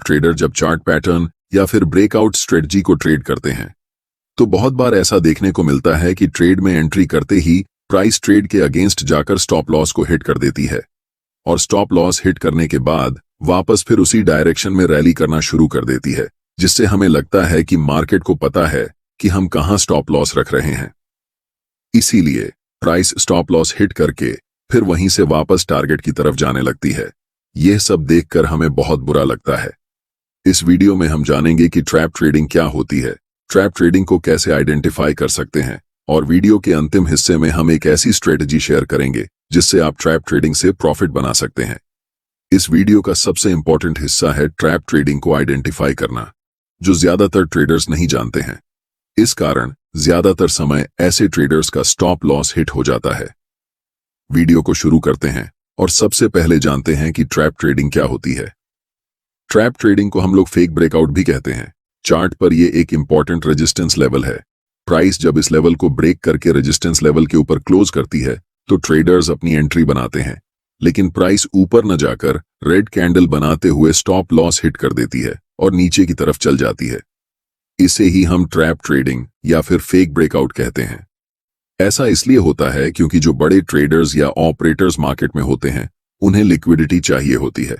Trader जब chart pattern या फिर ब्रेकआउट स्ट्रेटजी को ट्रेड करते हैं तो बहुत बार ऐसा देखने को मिलता है कि ट्रेड में एंट्री करते ही प्राइस ट्रेड के अगेंस्ट जाकर स्टॉप लॉस को हिट कर देती है और स्टॉप लॉस हिट करने के बाद वापस फिर उसी डायरेक्शन में रैली करना शुरू कर देती है, जिससे हमें लगता है कि मार्केट को पता है कि हम कहां स्टॉप लॉस रख रहे हैं। इसीलिए प्राइस स्टॉप लॉस हिट करके फिर वहीं से वापस टारगेट की तरफ जाने लगती है। यह सब देखकर हमें बहुत बुरा लगता है। इस वीडियो में हम जानेंगे कि ट्रैप ट्रेडिंग क्या होती है, ट्रैप ट्रेडिंग को कैसे आइडेंटिफाई कर सकते हैं और वीडियो के अंतिम हिस्से में हम एक ऐसी स्ट्रेटजी शेयर करेंगे जिससे आप ट्रैप ट्रेडिंग से प्रॉफिट बना सकते हैं। इस वीडियो का सबसे इंपॉर्टेंट हिस्सा है ट्रैप ट्रेडिंग को आइडेंटिफाई करना, जो ज्यादातर ट्रेडर्स नहीं जानते हैं। इस कारण ज्यादातर समय ऐसे ट्रेडर्स का स्टॉप लॉस हिट हो जाता है। वीडियो को शुरू करते हैं और सबसे पहले जानते हैं कि ट्रैप ट्रेडिंग क्या होती है। ट्रैप ट्रेडिंग को हम लोग फेक ब्रेकआउट भी कहते हैं। चार्ट पर यह एक इंपॉर्टेंट रेजिस्टेंस लेवल है। प्राइस जब इस लेवल को ब्रेक करके रेजिस्टेंस लेवल के ऊपर क्लोज करती है तो ट्रेडर्स अपनी एंट्री बनाते हैं, लेकिन प्राइस ऊपर न जाकर रेड कैंडल बनाते हुए स्टॉप लॉस हिट कर देती है और नीचे की तरफ चल जाती है। इसे ही हम ट्रैप ट्रेडिंग या फिर फेक ब्रेकआउट कहते हैं। ऐसा इसलिए होता है क्योंकि जो बड़े ट्रेडर्स या ऑपरेटर्स मार्केट में होते हैं उन्हें लिक्विडिटी चाहिए होती है।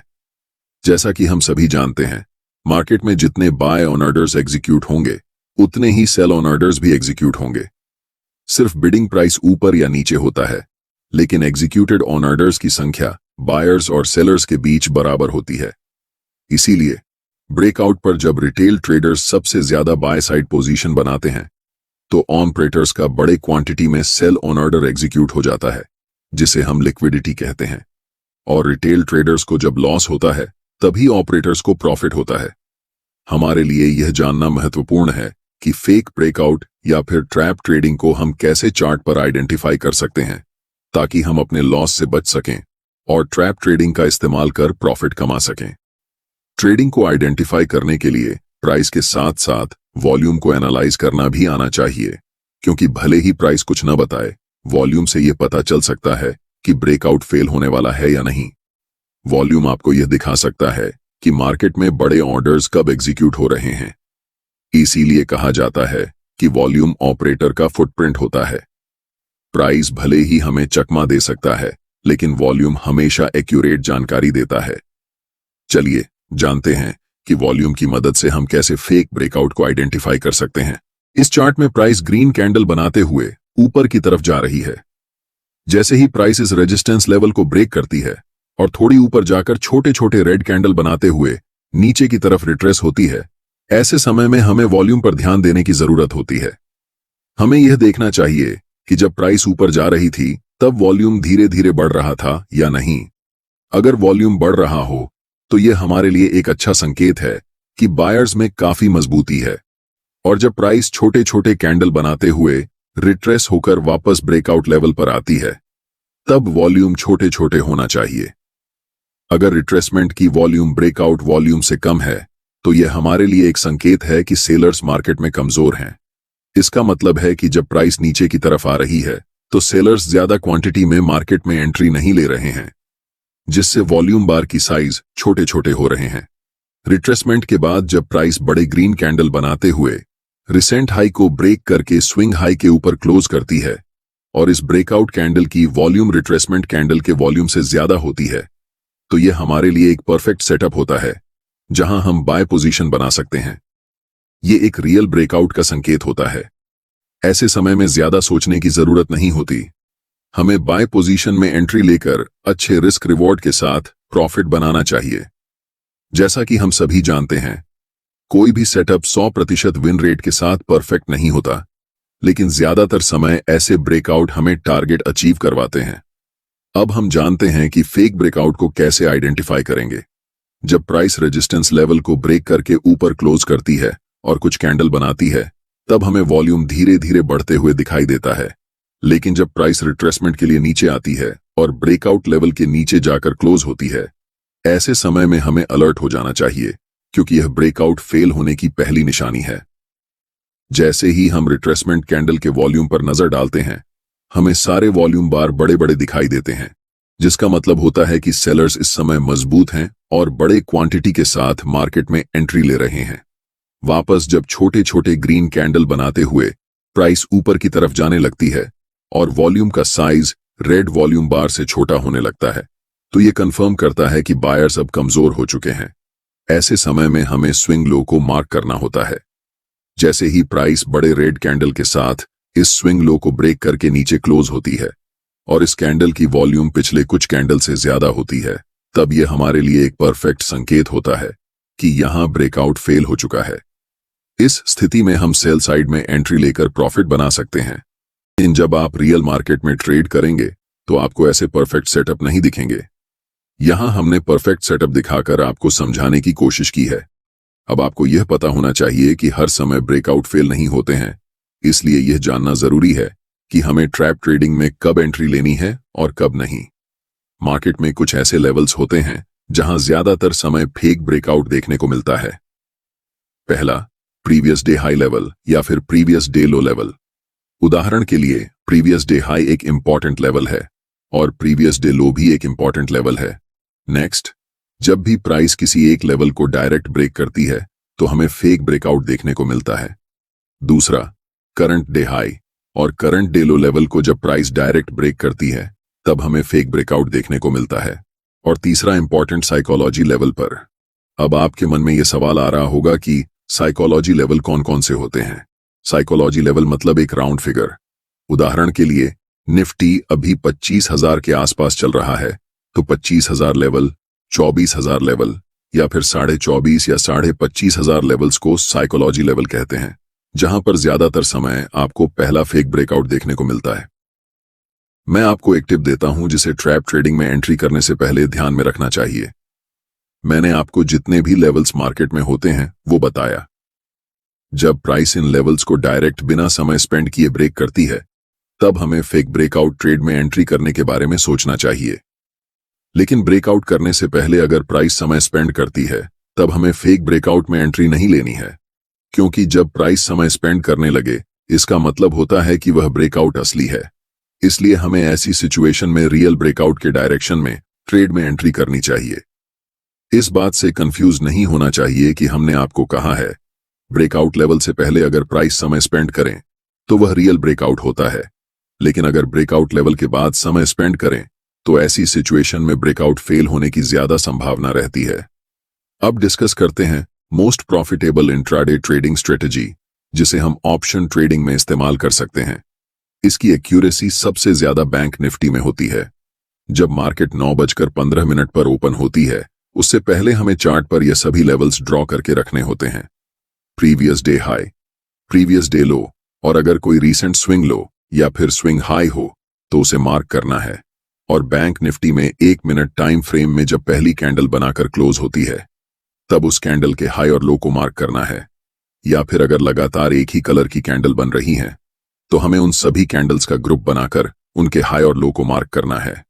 जैसा कि हम सभी जानते हैं, मार्केट में जितने बाय ऑन ऑर्डर्स एग्जीक्यूट होंगे उतने ही सेल ऑन ऑर्डर्स भी एग्जीक्यूट होंगे। सिर्फ बिडिंग प्राइस ऊपर या नीचे होता है, लेकिन एग्जीक्यूटेड ऑन ऑर्डर्स की संख्या बायर्स और सेलर्स के बीच बराबर होती है। इसीलिए ब्रेकआउट पर जब रिटेल ट्रेडर्स सबसे ज्यादा बाय साइड पोजीशन बनाते हैं तो ऑपरेटर्स का बड़े क्वांटिटी में सेल ऑन ऑर्डर एग्जीक्यूट हो जाता है, जिसे हम लिक्विडिटी कहते हैं। और रिटेल ट्रेडर्स को जब लॉस होता है तभी ऑपरेटर्स को प्रॉफिट होता है। हमारे लिए यह जानना महत्वपूर्ण है कि फेक ब्रेकआउट या फिर ट्रैप ट्रेडिंग को हम कैसे चार्ट पर आइडेंटिफाई कर सकते हैं ताकि हम अपने लॉस से बच सकें और ट्रैप ट्रेडिंग का इस्तेमाल कर प्रॉफिट कमा सकें। ट्रेडिंग को आइडेंटिफाई करने के लिए प्राइस के साथ साथ वॉल्यूम को एनालाइज करना भी आना चाहिए, क्योंकि भले ही प्राइस कुछ न बताए, वॉल्यूम से यह पता चल सकता है कि ब्रेकआउट फेल होने वाला है या नहीं। वॉल्यूम आपको यह दिखा सकता है कि मार्केट में बड़े ऑर्डर्स कब एग्जीक्यूट हो रहे हैं। इसीलिए कहा जाता है कि वॉल्यूम ऑपरेटर का फुटप्रिंट होता है। प्राइस भले ही हमें चकमा दे सकता है, लेकिन वॉल्यूम हमेशा एक्यूरेट जानकारी देता है। चलिए जानते हैं कि वॉल्यूम की मदद से हम कैसे फेक ब्रेकआउट को आइडेंटिफाई कर सकते हैं। इस चार्ट में प्राइस ग्रीन कैंडल बनाते हुए ऊपर की तरफ जा रही है। जैसे ही प्राइस इस रेजिस्टेंस लेवल को ब्रेक करती है और थोड़ी ऊपर जाकर छोटे छोटे रेड कैंडल बनाते हुए नीचे की तरफ रिट्रेस होती है, ऐसे समय में हमें वॉल्यूम पर ध्यान देने की जरूरत होती है। हमें यह देखना चाहिए कि जब प्राइस ऊपर जा रही थी तब वॉल्यूम धीरे धीरे बढ़ रहा था या नहीं। अगर वॉल्यूम बढ़ रहा हो तो यह हमारे लिए एक अच्छा संकेत है कि बायर्स में काफी मजबूती है। और जब प्राइस छोटे छोटे कैंडल बनाते हुए रिट्रेस होकर वापस ब्रेकआउट लेवल पर आती है तब वॉल्यूम छोटे छोटे होना चाहिए। अगर रिट्रेसमेंट की वॉल्यूम ब्रेकआउट वॉल्यूम से कम है तो यह हमारे लिए एक संकेत है कि सेलर्स मार्केट में कमजोर हैं। इसका मतलब है कि जब प्राइस नीचे की तरफ आ रही है तो सेलर्स ज्यादा क्वांटिटी में मार्केट में एंट्री नहीं ले रहे हैं, जिससे वॉल्यूम बार की साइज छोटे छोटे हो रहे हैं। रिट्रेसमेंट के बाद जब प्राइस बड़े ग्रीन कैंडल बनाते हुए रिसेंट हाई को ब्रेक करके स्विंग हाई के ऊपर क्लोज करती है और इस ब्रेकआउट कैंडल की वॉल्यूम रिट्रेसमेंट कैंडल के वॉल्यूम से ज्यादा होती है, तो यह हमारे लिए एक परफेक्ट सेटअप होता है जहां हम बाय पोजीशन बना सकते हैं। यह एक रियल ब्रेकआउट का संकेत होता है। ऐसे समय में ज्यादा सोचने की जरूरत नहीं होती। हमें बाय पोजीशन में एंट्री लेकर अच्छे रिस्क रिवॉर्ड के साथ प्रॉफिट बनाना चाहिए। जैसा कि हम सभी जानते हैं, कोई भी सेटअप 100% विन रेट के साथ परफेक्ट नहीं होता, लेकिन ज्यादातर समय ऐसे ब्रेकआउट हमें टारगेट अचीव करवाते हैं। अब हम जानते हैं कि फेक ब्रेकआउट को कैसे आइडेंटिफाई करेंगे। जब प्राइस रेजिस्टेंस लेवल को ब्रेक करके ऊपर क्लोज करती है और कुछ कैंडल बनाती है तब हमें वॉल्यूम धीरे धीरे बढ़ते हुए दिखाई देता है, लेकिन जब प्राइस रिट्रेसमेंट के लिए नीचे आती है और ब्रेकआउट लेवल के नीचे जाकर क्लोज होती है, ऐसे समय में हमें अलर्ट हो जाना चाहिए, क्योंकि यह ब्रेकआउट फेल होने की पहली निशानी है। जैसे ही हम रिट्रेसमेंट कैंडल के वॉल्यूम पर नजर डालते हैं, हमें सारे वॉल्यूम बार बड़े बड़े दिखाई देते हैं, जिसका मतलब होता है कि सेलर्स इस समय मजबूत हैं और बड़े क्वांटिटी के साथ मार्केट में एंट्री ले रहे हैं। वापस जब छोटे छोटे ग्रीन कैंडल बनाते हुए प्राइस ऊपर की तरफ जाने लगती है और वॉल्यूम का साइज रेड वॉल्यूम बार से छोटा होने लगता है, तो ये कंफर्म करता है कि बायर्स अब कमजोर हो चुके हैं। ऐसे समय में हमें स्विंग लो को मार्क करना होता है। जैसे ही प्राइस बड़े रेड कैंडल के साथ इस स्विंग लो को ब्रेक करके नीचे क्लोज होती है और इस कैंडल की वॉल्यूम पिछले कुछ कैंडल से ज्यादा होती है, तब यह हमारे लिए एक परफेक्ट संकेत होता है कि यहां ब्रेकआउट फेल हो चुका है। इस स्थिति में हम सेल साइड में एंट्री लेकर प्रॉफिट बना सकते हैं। लेकिन जब आप रियल मार्केट में ट्रेड करेंगे तो आपको ऐसे परफेक्ट सेटअप नहीं दिखेंगे। यहां हमने परफेक्ट सेटअप दिखाकर आपको समझाने की कोशिश की है। अब आपको यह पता होना चाहिए कि हर समय ब्रेकआउट फेल नहीं होते हैं, इसलिए यह जानना जरूरी है कि हमें ट्रैप ट्रेडिंग में कब एंट्री लेनी है और कब नहीं। मार्केट में कुछ ऐसे लेवल्स होते हैं जहां ज्यादातर समय फेक ब्रेकआउट देखने को मिलता है। पहला, प्रीवियस डे हाई लेवल या फिर प्रीवियस डे लो लेवल। उदाहरण के लिए प्रीवियस डे हाई एक इंपॉर्टेंट लेवल है और प्रीवियस डे लो भी एक इंपॉर्टेंट लेवल है। नेक्स्ट, जब भी प्राइस किसी एक लेवल को डायरेक्ट ब्रेक करती है तो हमें फेक ब्रेकआउट देखने को मिलता है। दूसरा, करंट डे हाई और करंट डे लो लेवल को जब प्राइस डायरेक्ट ब्रेक करती है तब हमें फेक ब्रेकआउट देखने को मिलता है। और तीसरा इंपॉर्टेंट, साइकोलॉजी लेवल पर। अब आपके मन में यह सवाल आ रहा होगा कि साइकोलॉजी लेवल कौन कौन से होते हैं। साइकोलॉजी लेवल मतलब एक राउंड फिगर। उदाहरण के लिए निफ्टी अभी 25,000 के आसपास चल रहा है, तो 25,000 लेवल, 24,000 लेवल या फिर 24,500 या 25,500 लेवल्स को साइकोलॉजी लेवल कहते हैं, जहां पर ज्यादातर समय आपको पहला फेक ब्रेकआउट देखने को मिलता है। मैं आपको एक टिप देता हूं जिसे ट्रैप ट्रेडिंग में एंट्री करने से पहले ध्यान में रखना चाहिए। मैंने आपको जितने भी लेवल्स मार्केट में होते हैं वो बताया। जब प्राइस इन लेवल्स को डायरेक्ट बिना समय स्पेंड किए ब्रेक करती है तब हमें फेक ब्रेकआउट ट्रेड में एंट्री करने के बारे में सोचना चाहिए। लेकिन ब्रेकआउट करने से पहले अगर प्राइस समय स्पेंड करती है तब हमें फेक ब्रेकआउट में एंट्री नहीं लेनी है, क्योंकि जब प्राइस समय स्पेंड करने लगे इसका मतलब होता है कि वह ब्रेकआउट असली है। इसलिए हमें ऐसी सिचुएशन में रियल ब्रेकआउट के डायरेक्शन में ट्रेड में एंट्री करनी चाहिए। इस बात से कंफ्यूज नहीं होना चाहिए कि हमने आपको कहा है ब्रेकआउट लेवल से पहले अगर प्राइस समय स्पेंड करें तो वह रियल ब्रेकआउट होता है, लेकिन अगर ब्रेकआउट लेवल के बाद समय स्पेंड करें तो ऐसी सिचुएशन में ब्रेकआउट फेल होने की ज्यादा संभावना रहती है। अब डिस्कस करते हैं most profitable intraday trading strategy, जिसे हम ऑप्शन ट्रेडिंग में इस्तेमाल कर सकते हैं। इसकी एक्यूरेसी सबसे ज्यादा बैंक निफ्टी में होती है। जब मार्केट 9:15 पर ओपन होती है उससे पहले हमें चार्ट पर यह सभी लेवल्स ड्रॉ करके रखने होते हैं। Previous day high, previous day लो और अगर कोई रीसेंट स्विंग लो या फिर स्विंग हाई हो तो उसे मार्क करना है। और बैंक निफ्टी में 1 मिनट टाइम फ्रेम में जब पहली कैंडल बनाकर क्लोज होती है तब उस कैंडल के हाई और लो को मार्क करना है। या फिर अगर लगातार एक ही कलर की कैंडल बन रही हैं तो हमें उन सभी कैंडल्स का ग्रुप बनाकर उनके हाई और लो को मार्क करना है।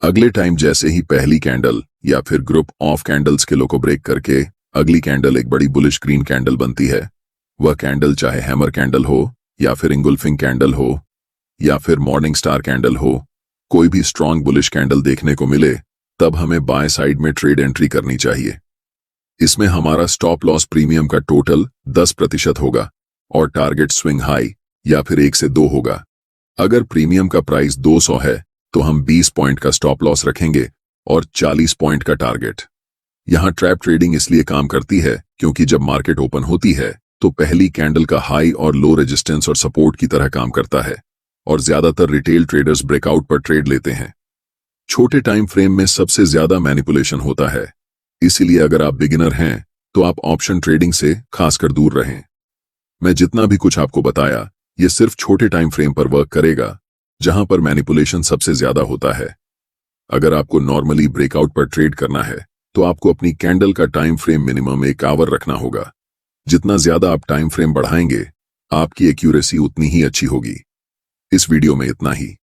अगले टाइम जैसे ही पहली कैंडल या फिर ग्रुप ऑफ कैंडल्स के लो को ब्रेक करके अगली कैंडल एक बड़ी बुलिश ग्रीन कैंडल बनती है, वह कैंडल चाहे हैमर कैंडल हो या फिर इंगुल्फिंग कैंडल हो या फिर मॉर्निंग स्टार कैंडल हो, कोई भी स्ट्रॉन्ग बुलिश कैंडल देखने को मिले तब हमें बाय साइड में ट्रेड एंट्री करनी चाहिए। इसमें हमारा स्टॉप लॉस प्रीमियम का टोटल 10% होगा और टारगेट स्विंग हाई या फिर 1 से 2 होगा। अगर प्रीमियम का प्राइस 200 है तो हम 20 पॉइंट का स्टॉप लॉस रखेंगे और 40 पॉइंट का टारगेट। यहां ट्रैप ट्रेडिंग इसलिए काम करती है क्योंकि जब मार्केट ओपन होती है तो पहली कैंडल का हाई और लो रेजिस्टेंस और सपोर्ट की तरह काम करता है और ज्यादातर रिटेल ट्रेडर्स ब्रेकआउट पर ट्रेड लेते हैं। छोटे टाइम फ्रेम में सबसे ज्यादा मैनिपुलेशन होता है, इसीलिए अगर आप बिगिनर हैं तो आप ऑप्शन ट्रेडिंग से खासकर दूर रहें। मैं जितना भी कुछ आपको बताया ये सिर्फ छोटे टाइम फ्रेम पर वर्क करेगा जहां पर मैनिपुलेशन सबसे ज्यादा होता है। अगर आपको नॉर्मली ब्रेकआउट पर ट्रेड करना है तो आपको अपनी कैंडल का टाइम फ्रेम मिनिमम 1 आवर रखना होगा। जितना ज्यादा आप टाइम फ्रेम बढ़ाएंगे आपकी एक्यूरेसी उतनी ही अच्छी होगी। इस वीडियो में इतना ही।